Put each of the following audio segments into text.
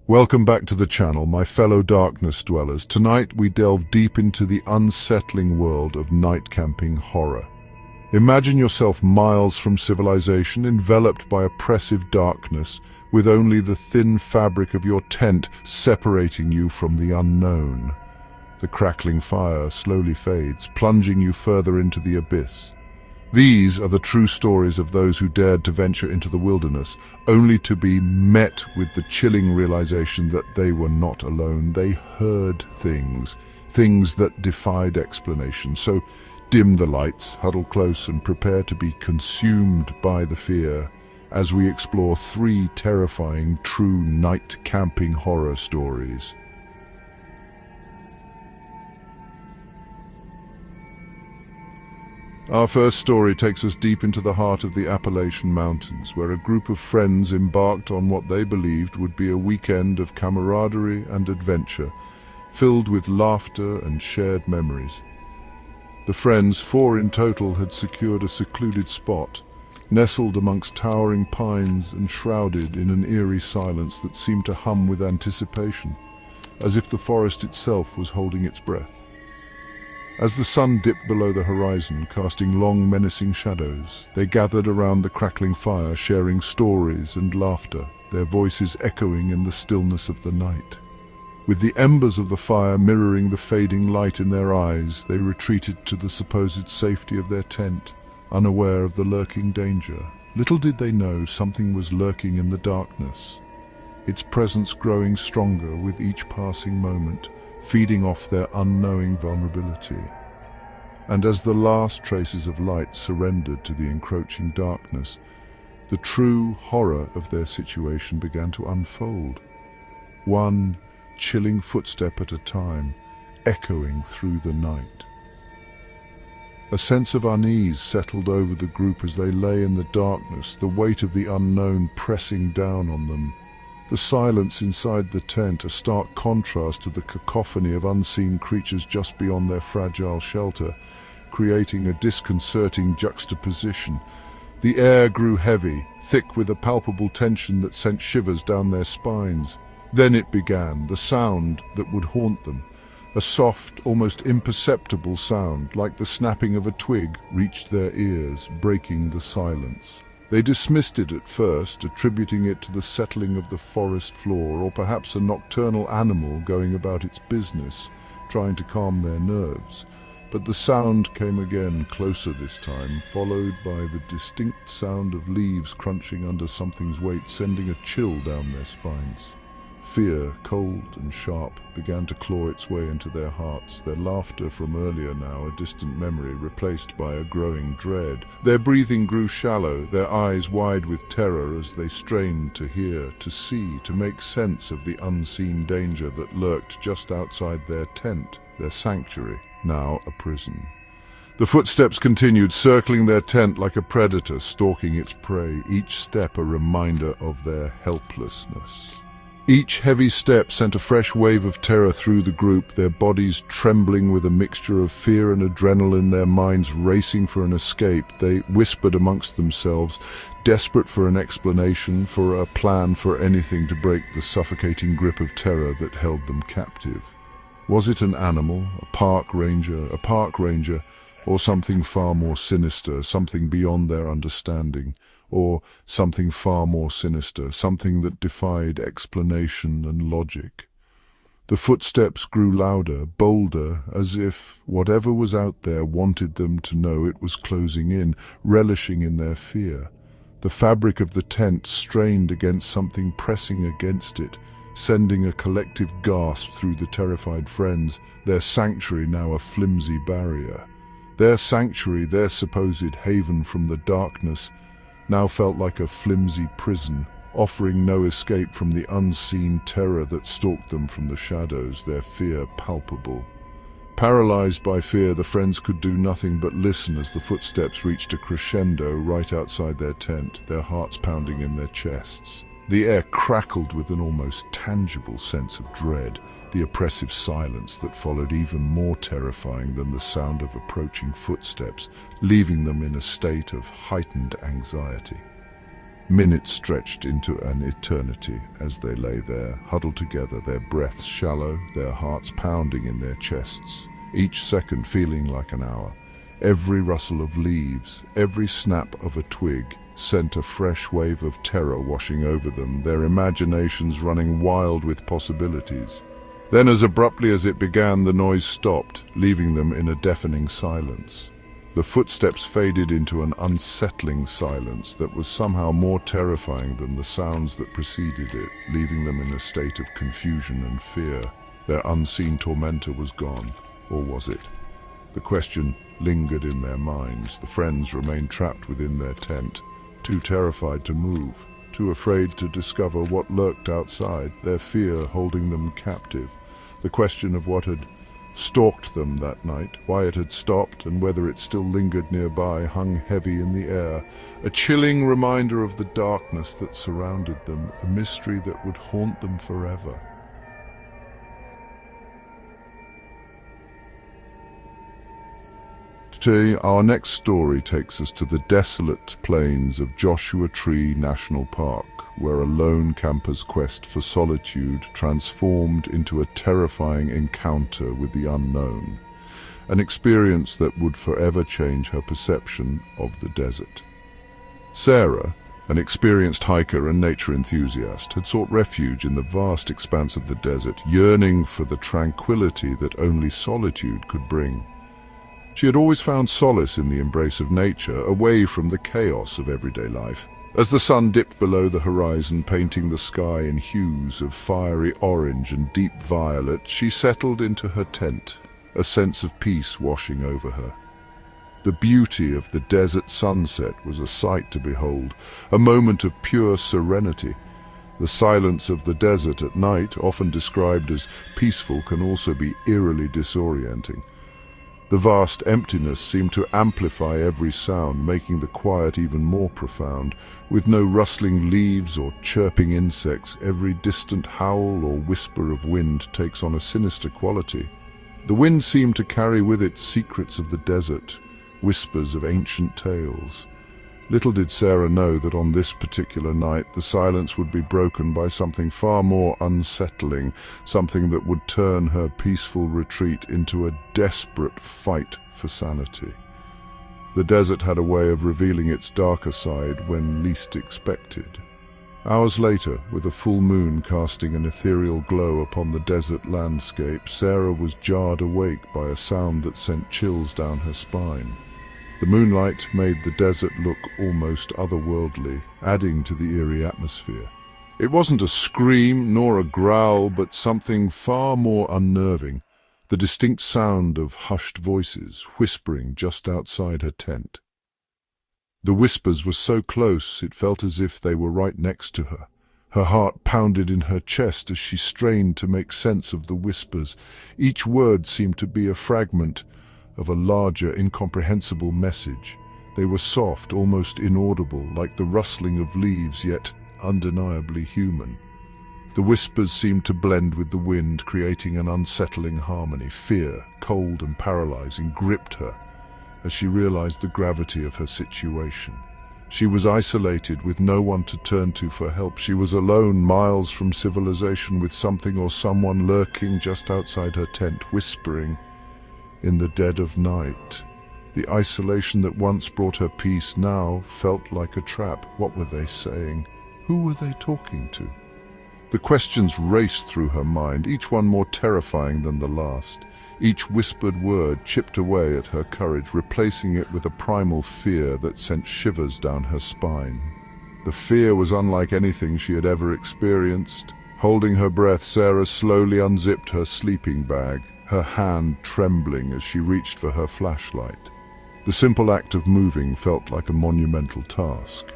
Welcome back to the channel, my fellow darkness dwellers. Tonight we delve deep into the unsettling world of night camping horror. Imagine yourself miles from civilization, enveloped by oppressive darkness, with only the thin fabric of your tent separating you from the unknown. The crackling fire slowly fades, plunging you further into the abyss. These are the true stories of those who dared to venture into the wilderness, only to be met with the chilling realization that they were not alone. They heard things that defied explanation. So dim the lights, huddle close, and prepare to be consumed by the fear as we explore three terrifying true night camping horror stories. Our first story takes us deep into the heart of the Appalachian Mountains, where a group of friends embarked on what they believed would be a weekend of camaraderie and adventure, filled with laughter and shared memories. The friends, 4 in total, had secured a secluded spot, nestled amongst towering pines and shrouded in an eerie silence that seemed to hum with anticipation, as if the forest itself was holding its breath. As the sun dipped below the horizon, casting long, menacing shadows, they gathered around the crackling fire, sharing stories and laughter, their voices echoing in the stillness of the night. With the embers of the fire mirroring the fading light in their eyes, they retreated to the supposed safety of their tent, unaware of the lurking danger. Little did they know something was lurking in the darkness, its presence growing stronger with each passing moment, feeding off their unknowing vulnerability. And as the last traces of light surrendered to the encroaching darkness, the true horror of their situation began to unfold, one chilling footstep at a time, echoing through the night. A sense of unease settled over the group as they lay in the darkness, the weight of the unknown pressing down on them. The silence inside the tent, a stark contrast to the cacophony of unseen creatures just beyond their fragile shelter, creating a disconcerting juxtaposition. The air grew heavy, thick with a palpable tension that sent shivers down their spines. Then it began, the sound that would haunt them. A soft, almost imperceptible sound, like the snapping of a twig, reached their ears, breaking the silence. They dismissed it at first, attributing it to the settling of the forest floor, or perhaps a nocturnal animal going about its business, trying to calm their nerves. But the sound came again, closer this time, followed by the distinct sound of leaves crunching under something's weight, sending a chill down their spines. Fear, cold and sharp, began to claw its way into their hearts, their laughter from earlier now a distant memory replaced by a growing dread. Their breathing grew shallow, their eyes wide with terror as they strained to hear, to see, to make sense of the unseen danger that lurked just outside their tent, their sanctuary, now a prison. The footsteps continued, circling their tent like a predator stalking its prey, each step a reminder of their helplessness. Each heavy step sent a fresh wave of terror through the group, their bodies trembling with a mixture of fear and adrenaline, their minds racing for an escape. They whispered amongst themselves, desperate for an explanation, for a plan, for anything to break the suffocating grip of terror that held them captive. Was it an animal, a park ranger, or something far more sinister, something beyond their understanding? Or something far more sinister, something that defied explanation and logic. The footsteps grew louder, bolder, as if whatever was out there wanted them to know it was closing in, relishing in their fear. The fabric of the tent strained against something pressing against it, sending a collective gasp through the terrified friends, their sanctuary now a flimsy barrier. Their sanctuary, their supposed haven from the darkness, now felt like a flimsy prison, offering no escape from the unseen terror that stalked them from the shadows, their fear palpable. Paralyzed by fear, the friends could do nothing but listen as the footsteps reached a crescendo right outside their tent, their hearts pounding in their chests. The air crackled with an almost tangible sense of dread, the oppressive silence that followed even more terrifying than the sound of approaching footsteps, leaving them in a state of heightened anxiety. Minutes stretched into an eternity as they lay there, huddled together, their breaths shallow, their hearts pounding in their chests, each second feeling like an hour. Every rustle of leaves, every snap of a twig sent a fresh wave of terror washing over them, their imaginations running wild with possibilities. Then, as abruptly as it began, the noise stopped, leaving them in a deafening silence. The footsteps faded into an unsettling silence that was somehow more terrifying than the sounds that preceded it, leaving them in a state of confusion and fear. Their unseen tormentor was gone, or was it? The question lingered in their minds. The friends remained trapped within their tent, too terrified to move, too afraid to discover what lurked outside, their fear holding them captive. The question of what had stalked them that night, why it had stopped, and whether it still lingered nearby, hung heavy in the air, a chilling reminder of the darkness that surrounded them, a mystery that would haunt them forever. Today, our next story takes us to the desolate plains of Joshua Tree National Park, where a lone camper's quest for solitude transformed into a terrifying encounter with the unknown, an experience that would forever change her perception of the desert. Sarah, an experienced hiker and nature enthusiast, had sought refuge in the vast expanse of the desert, yearning for the tranquility that only solitude could bring. She had always found solace in the embrace of nature, away from the chaos of everyday life. As the sun dipped below the horizon, painting the sky in hues of fiery orange and deep violet, she settled into her tent, a sense of peace washing over her. The beauty of the desert sunset was a sight to behold, a moment of pure serenity. The silence of the desert at night, often described as peaceful, can also be eerily disorienting. The vast emptiness seemed to amplify every sound, making the quiet even more profound. With no rustling leaves or chirping insects, every distant howl or whisper of wind takes on a sinister quality. The wind seemed to carry with it secrets of the desert, whispers of ancient tales. Little did Sarah know that on this particular night the silence would be broken by something far more unsettling, something that would turn her peaceful retreat into a desperate fight for sanity. The desert had a way of revealing its darker side when least expected. Hours later, with a full moon casting an ethereal glow upon the desert landscape, Sarah was jarred awake by a sound that sent chills down her spine. The moonlight made the desert look almost otherworldly, adding to the eerie atmosphere. It wasn't a scream nor a growl, but something far more unnerving, the distinct sound of hushed voices whispering just outside her tent. The whispers were so close it felt as if they were right next to her. Her heart pounded in her chest as she strained to make sense of the whispers. Each word seemed to be a fragment of a larger, incomprehensible message. They were soft, almost inaudible, like the rustling of leaves, yet undeniably human. The whispers seemed to blend with the wind, creating an unsettling harmony. Fear, cold and paralyzing, gripped her as she realized the gravity of her situation. She was isolated, with no one to turn to for help. She was alone, miles from civilization, with something or someone lurking just outside her tent, whispering in the dead of night. The isolation that once brought her peace now felt like a trap. What were they saying? Who were they talking to? The questions raced through her mind, each one more terrifying than the last. Each whispered word chipped away at her courage, replacing it with a primal fear that sent shivers down her spine. The fear was unlike anything she had ever experienced. Holding her breath, Sarah slowly unzipped her sleeping bag, her hand trembling as she reached for her flashlight. The simple act of moving felt like a monumental task.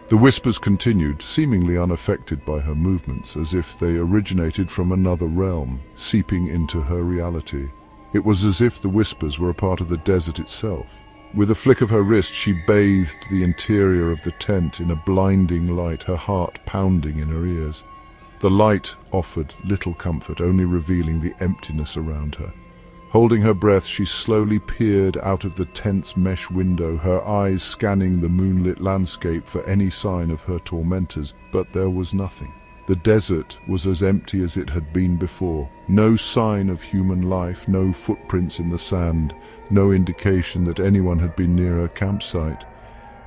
The whispers continued, seemingly unaffected by her movements, as if they originated from another realm, seeping into her reality. It was as if the whispers were a part of the desert itself. With a flick of her wrist, she bathed the interior of the tent in a blinding light, her heart pounding in her ears. The light offered little comfort, only revealing the emptiness around her. Holding her breath, she slowly peered out of the tent's mesh window, her eyes scanning the moonlit landscape for any sign of her tormentors, but there was nothing. The desert was as empty as it had been before. No sign of human life, no footprints in the sand, no indication that anyone had been near her campsite.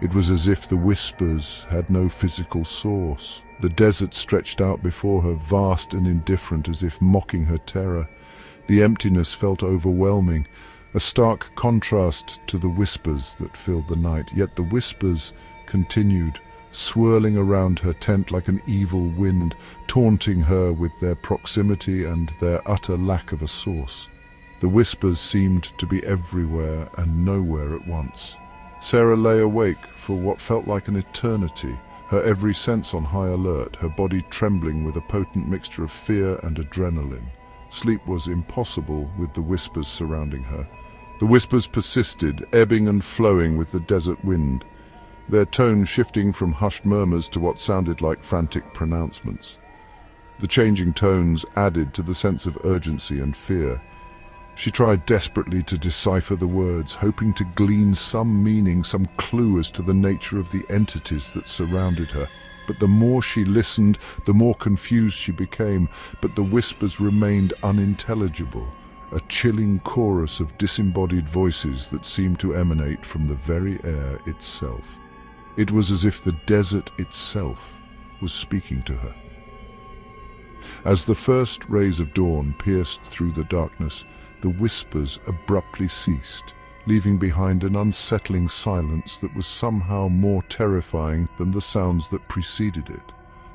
It was as if the whispers had no physical source. The desert stretched out before her, vast and indifferent, as if mocking her terror. The emptiness felt overwhelming, a stark contrast to the whispers that filled the night. Yet the whispers continued, swirling around her tent like an evil wind, taunting her with their proximity and their utter lack of a source. The whispers seemed to be everywhere and nowhere at once. Sarah lay awake for what felt like an eternity, her every sense on high alert, her body trembling with a potent mixture of fear and adrenaline. Sleep was impossible with the whispers surrounding her. The whispers persisted, ebbing and flowing with the desert wind, their tone shifting from hushed murmurs to what sounded like frantic pronouncements. The changing tones added to the sense of urgency and fear. She tried desperately to decipher the words, hoping to glean some meaning, some clue as to the nature of the entities that surrounded her. But the more she listened, the more confused she became. But the whispers remained unintelligible, a chilling chorus of disembodied voices that seemed to emanate from the very air itself. It was as if the desert itself was speaking to her. As the first rays of dawn pierced through the darkness, the whispers abruptly ceased, leaving behind an unsettling silence that was somehow more terrifying than the sounds that preceded it.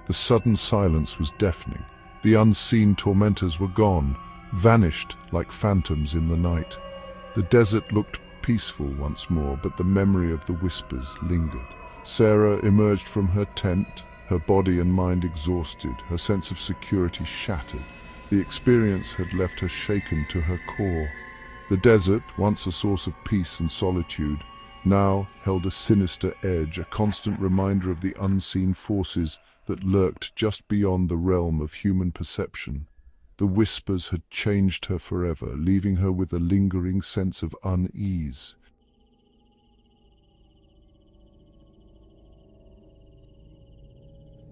The sudden silence was deafening. The unseen tormentors were gone, vanished like phantoms in the night. The desert looked peaceful once more, but the memory of the whispers lingered. Sarah emerged from her tent, her body and mind exhausted, her sense of security shattered. The experience had left her shaken to her core. The desert, once a source of peace and solitude, now held a sinister edge, a constant reminder of the unseen forces that lurked just beyond the realm of human perception. The whispers had changed her forever, leaving her with a lingering sense of unease.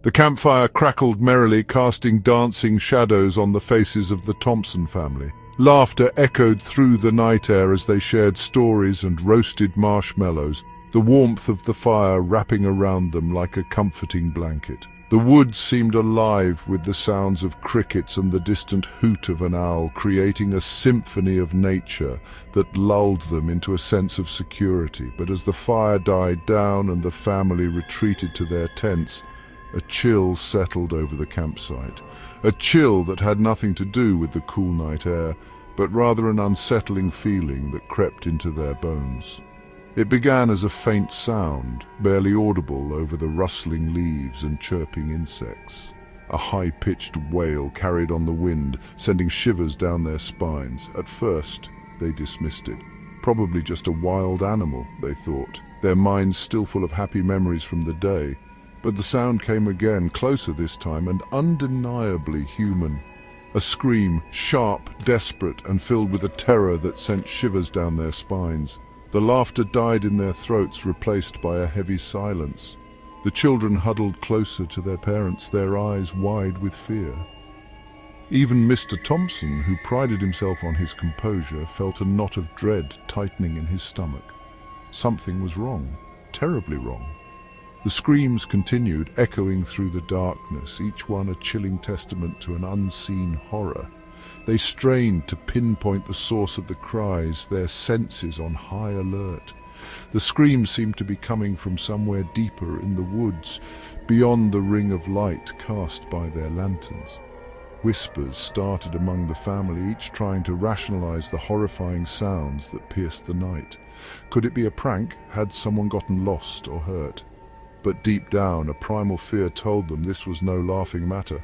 The campfire crackled merrily, casting dancing shadows on the faces of the Thompson family. Laughter echoed through the night air as they shared stories and roasted marshmallows, the warmth of the fire wrapping around them like a comforting blanket. The woods seemed alive with the sounds of crickets and the distant hoot of an owl, creating a symphony of nature that lulled them into a sense of security. But as the fire died down and the family retreated to their tents, a chill settled over the campsite. A chill that had nothing to do with the cool night air, but rather an unsettling feeling that crept into their bones. It began as a faint sound, barely audible over the rustling leaves and chirping insects. A high-pitched wail carried on the wind, sending shivers down their spines. At first, they dismissed it. Probably just a wild animal, they thought, their minds still full of happy memories from the day. But the sound came again, closer this time, and undeniably human. A scream, sharp, desperate, and filled with a terror that sent shivers down their spines. The laughter died in their throats, replaced by a heavy silence. The children huddled closer to their parents, their eyes wide with fear. Even Mr. Thompson, who prided himself on his composure, felt a knot of dread tightening in his stomach. Something was wrong, terribly wrong. The screams continued, echoing through the darkness, each one a chilling testament to an unseen horror. They strained to pinpoint the source of the cries, their senses on high alert. The screams seemed to be coming from somewhere deeper in the woods, beyond the ring of light cast by their lanterns. Whispers started among the family, each trying to rationalize the horrifying sounds that pierced the night. Could it be a prank? Had someone gotten lost or hurt? But deep down, a primal fear told them this was no laughing matter.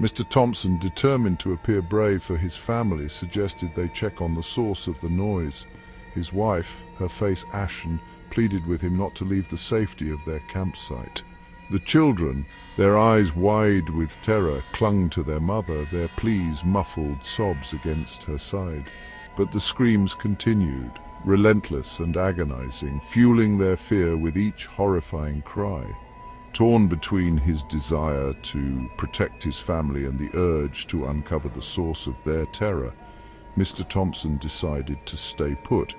Mr. Thompson, determined to appear brave for his family, suggested they check on the source of the noise. His wife, her face ashen, pleaded with him not to leave the safety of their campsite. The children, their eyes wide with terror, clung to their mother, their pleas muffled sobs against her side. but the screams continued, relentless and agonizing, fueling their fear with each horrifying cry. Torn between his desire to protect his family and the urge to uncover the source of their terror, Mr. Thompson decided to stay put.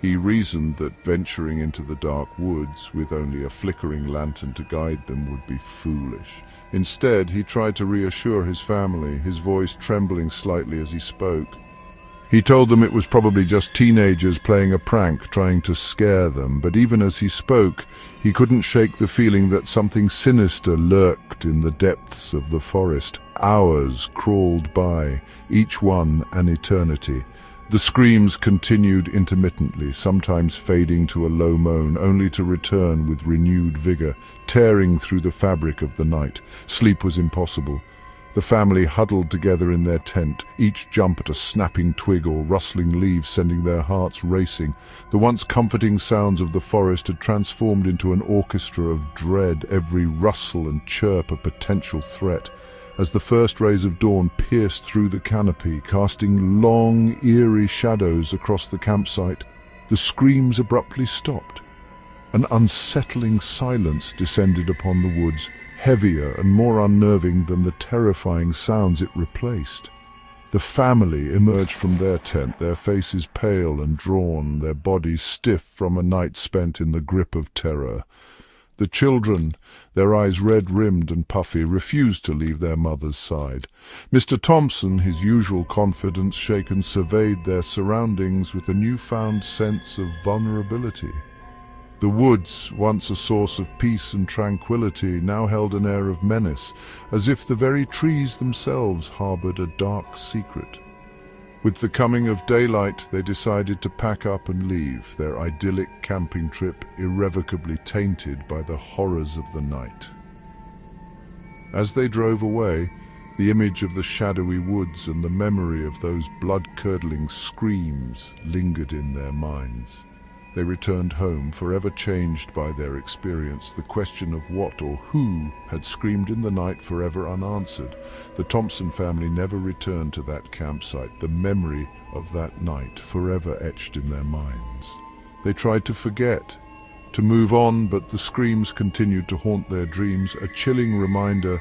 He reasoned that venturing into the dark woods with only a flickering lantern to guide them would be foolish. Instead, he tried to reassure his family, his voice trembling slightly as he spoke. He told them it was probably just teenagers playing a prank, trying to scare them, but even as he spoke, he couldn't shake the feeling that something sinister lurked in the depths of the forest. Hours crawled by, each one an eternity. The screams continued intermittently, sometimes fading to a low moan, only to return with renewed vigor, tearing through the fabric of the night. Sleep was impossible. The family huddled together in their tent, each jump at a snapping twig or rustling leaf sending their hearts racing. The once comforting sounds of the forest had transformed into an orchestra of dread, every rustle and chirp a potential threat. As the first rays of dawn pierced through the canopy, casting long, eerie shadows across the campsite, the screams abruptly stopped. An unsettling silence descended upon the woods, heavier and more unnerving than the terrifying sounds it replaced. The family emerged from their tent, their faces pale and drawn, their bodies stiff from a night spent in the grip of terror. The children, their eyes red-rimmed and puffy, refused to leave their mother's side. Mr. Thompson, his usual confidence shaken, surveyed their surroundings with a newfound sense of vulnerability. The woods, once a source of peace and tranquility, now held an air of menace, as if the very trees themselves harbored a dark secret. With the coming of daylight, they decided to pack up and leave, their idyllic camping trip irrevocably tainted by the horrors of the night. As they drove away, the image of the shadowy woods and the memory of those blood-curdling screams lingered in their minds. They returned home, forever changed by their experience, the question of what or who had screamed in the night forever unanswered. The Thompson family never returned to that campsite, the memory of that night forever etched in their minds. They tried to forget, to move on, but the screams continued to haunt their dreams, a chilling reminder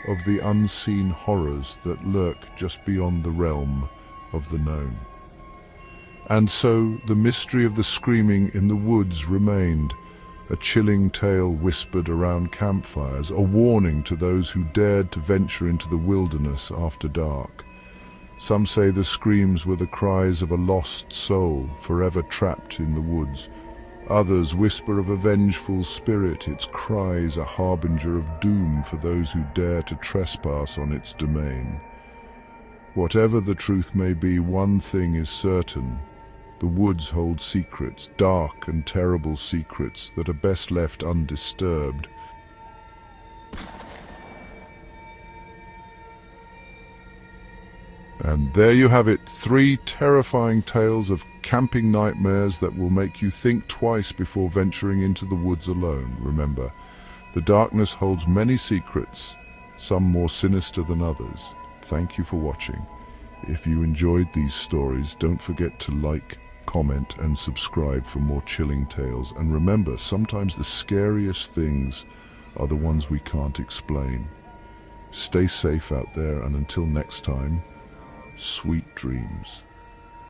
of the unseen horrors that lurk just beyond the realm of the known. And so the mystery of the screaming in the woods remained, a chilling tale whispered around campfires, a warning to those who dared to venture into the wilderness after dark. Some say the screams were the cries of a lost soul, forever trapped in the woods. Others whisper of a vengeful spirit, its cries a harbinger of doom for those who dare to trespass on its domain. Whatever the truth may be, one thing is certain. The woods hold secrets, dark and terrible secrets that are best left undisturbed. And there you have it, 3 terrifying tales of camping nightmares that will make you think twice before venturing into the woods alone. Remember, the darkness holds many secrets, some more sinister than others. Thank you for watching. If you enjoyed these stories, don't forget to like, comment and subscribe for more chilling tales. And remember, sometimes the scariest things are the ones we can't explain. Stay safe out there, and until next time, sweet dreams.